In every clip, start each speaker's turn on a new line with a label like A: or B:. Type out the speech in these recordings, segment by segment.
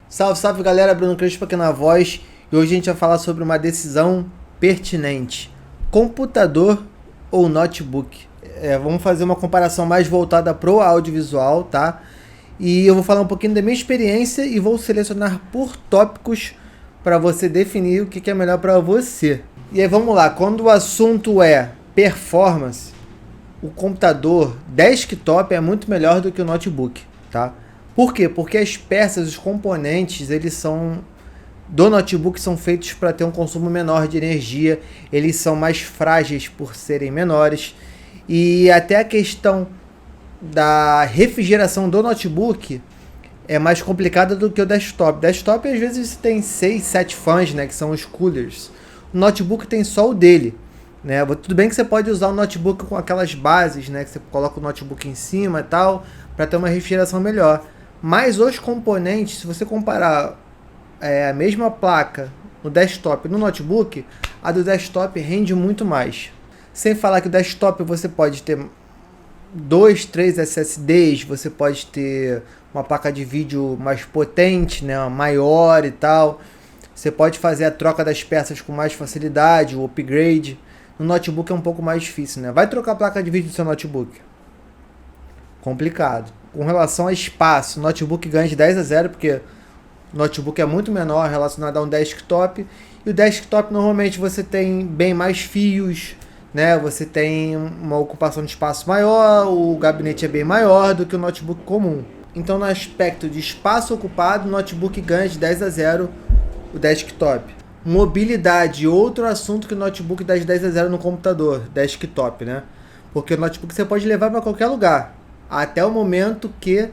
A: Salve, salve galera, Bruno Crespo aqui na voz e hoje a gente vai falar sobre uma decisão pertinente: computador ou notebook? Vamos fazer uma comparação mais voltada para o audiovisual, tá? E eu vou falar um pouquinho da minha experiência e vou selecionar por tópicos para você definir o que é melhor para você. E aí vamos lá, quando o assunto é performance, o computador desktop é muito melhor do que o notebook, tá? Por quê? Porque as peças, os componentes, eles são do notebook são feitos para ter um consumo menor de energia, eles são mais frágeis por serem menores e até a questão da refrigeração do notebook é mais complicada do que o desktop. Desktop às vezes tem 6, 7 fãs, né, que são os coolers. O notebook tem só o dele. Né? Tudo bem que você pode usar o notebook com aquelas bases, né, que você coloca o notebook em cima e tal, para ter uma refrigeração melhor. Mas os componentes, se você comparar a mesma placa no desktop e no notebook, a do desktop rende muito mais. Sem falar que o desktop você pode ter 2, 3 SSDs, você pode ter uma placa de vídeo mais potente, né, maior e tal. Você pode fazer a troca das peças com mais facilidade, o upgrade. No notebook é um pouco mais difícil, né? Vai trocar a placa de vídeo do seu notebook? Complicado. Com relação a espaço, o notebook ganha de 10-0, porque o notebook é muito menor relacionado a um desktop. E o desktop, normalmente, você tem bem mais fios, né? Você tem uma ocupação de espaço maior, o gabinete é bem maior do que o notebook comum. Então, no aspecto de espaço ocupado, o notebook ganha de 10-0 o desktop. Mobilidade, outro assunto que o notebook dá de 10-0 no computador, desktop, né? Porque o notebook você pode levar para qualquer lugar, até o momento que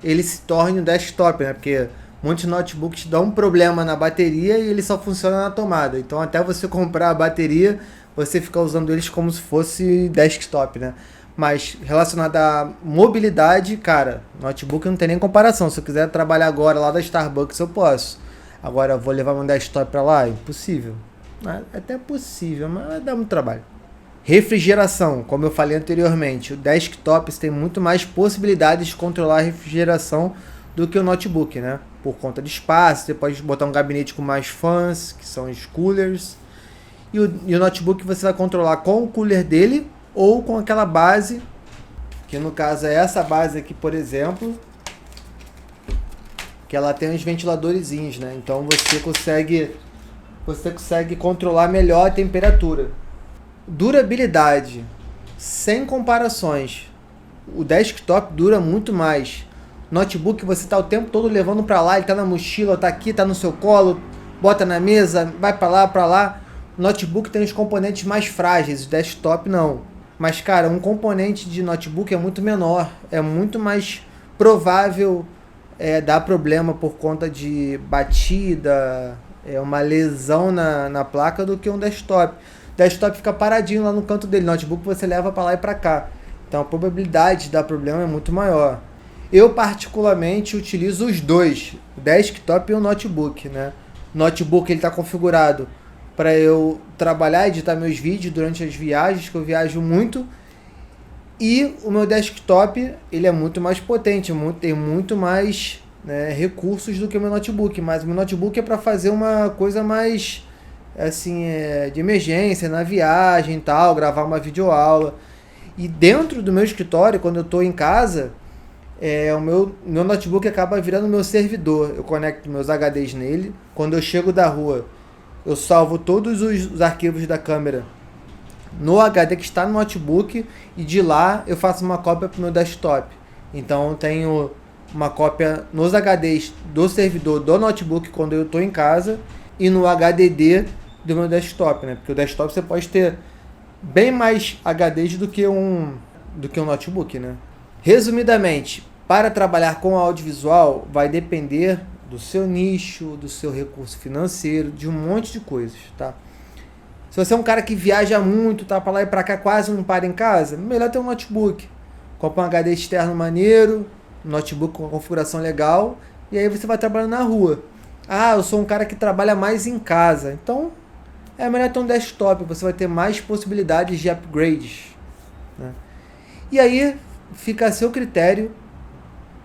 A: ele se torne um desktop, né? Porque muitos notebooks dão um problema na bateria e ele só funciona na tomada. Então até você comprar a bateria, você fica usando eles como se fosse desktop, né? Mas relacionado à mobilidade, cara, notebook não tem nem comparação. Se eu quiser trabalhar agora lá da Starbucks, eu posso. Agora eu vou levar meu desktop para lá? Impossível. Até possível, mas vai dar muito trabalho. Refrigeração, como eu falei anteriormente, o desktop tem muito mais possibilidades de controlar a refrigeração do que o notebook, né? Por conta de espaço, você pode botar um gabinete com mais fãs, que são os coolers. E o notebook você vai controlar com o cooler dele ou com aquela base, que no caso é essa base aqui, por exemplo, que ela tem uns ventiladorzinhos, né? Então você consegue controlar melhor a temperatura. Durabilidade, sem comparações. O desktop dura muito mais. Notebook você está o tempo todo levando para lá, ele está na mochila, está aqui, está no seu colo, bota na mesa, vai para lá, para lá. O notebook tem os componentes mais frágeis, o desktop não. Mas cara, um componente de notebook é muito menor, é muito mais provável dar problema por conta de batida, uma lesão na placa do que um desktop. O desktop fica paradinho lá no canto dele, notebook você leva para lá e para cá. Então a probabilidade de dar problema é muito maior. Eu particularmente utilizo os dois, o desktop e o notebook, né? O notebook ele está configurado para eu trabalhar e editar meus vídeos durante as viagens, que eu viajo muito. E o meu desktop ele é muito mais potente, tem muito mais, né, recursos do que o meu notebook. Mas o meu notebook é para fazer uma coisa mais assim, de emergência, na viagem e tal, gravar uma videoaula. E dentro do meu escritório, quando eu estou em casa, o meu notebook acaba virando meu servidor. Eu conecto meus HDs nele. Quando eu chego da rua, eu salvo todos os arquivos da câmera no HD que está no notebook e de lá eu faço uma cópia para o meu desktop. Então eu tenho uma cópia nos HDs do servidor do notebook quando eu estou em casa e no HDD do meu desktop, né? Porque o desktop você pode ter bem mais HDs do que um notebook, né? Resumidamente, para trabalhar com audiovisual vai depender do seu nicho, do seu recurso financeiro, de um monte de coisas, tá? Se você é um cara que viaja muito, tá para lá e para cá, quase não para em casa, melhor ter um notebook. Compra um HD externo maneiro, um notebook com uma configuração legal, e aí você vai trabalhando na rua. Ah, eu sou um cara que trabalha mais em casa, então é melhor ter um desktop, você vai ter mais possibilidades de upgrades, né? E aí fica a seu critério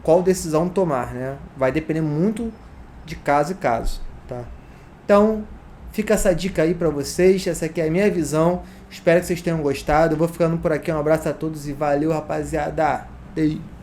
A: qual decisão tomar, né? Vai depender muito de caso em caso, tá? Então, fica essa dica aí para vocês, essa aqui é a minha visão, espero que vocês tenham gostado, eu vou ficando por aqui, um abraço a todos e valeu, rapaziada! Beijo.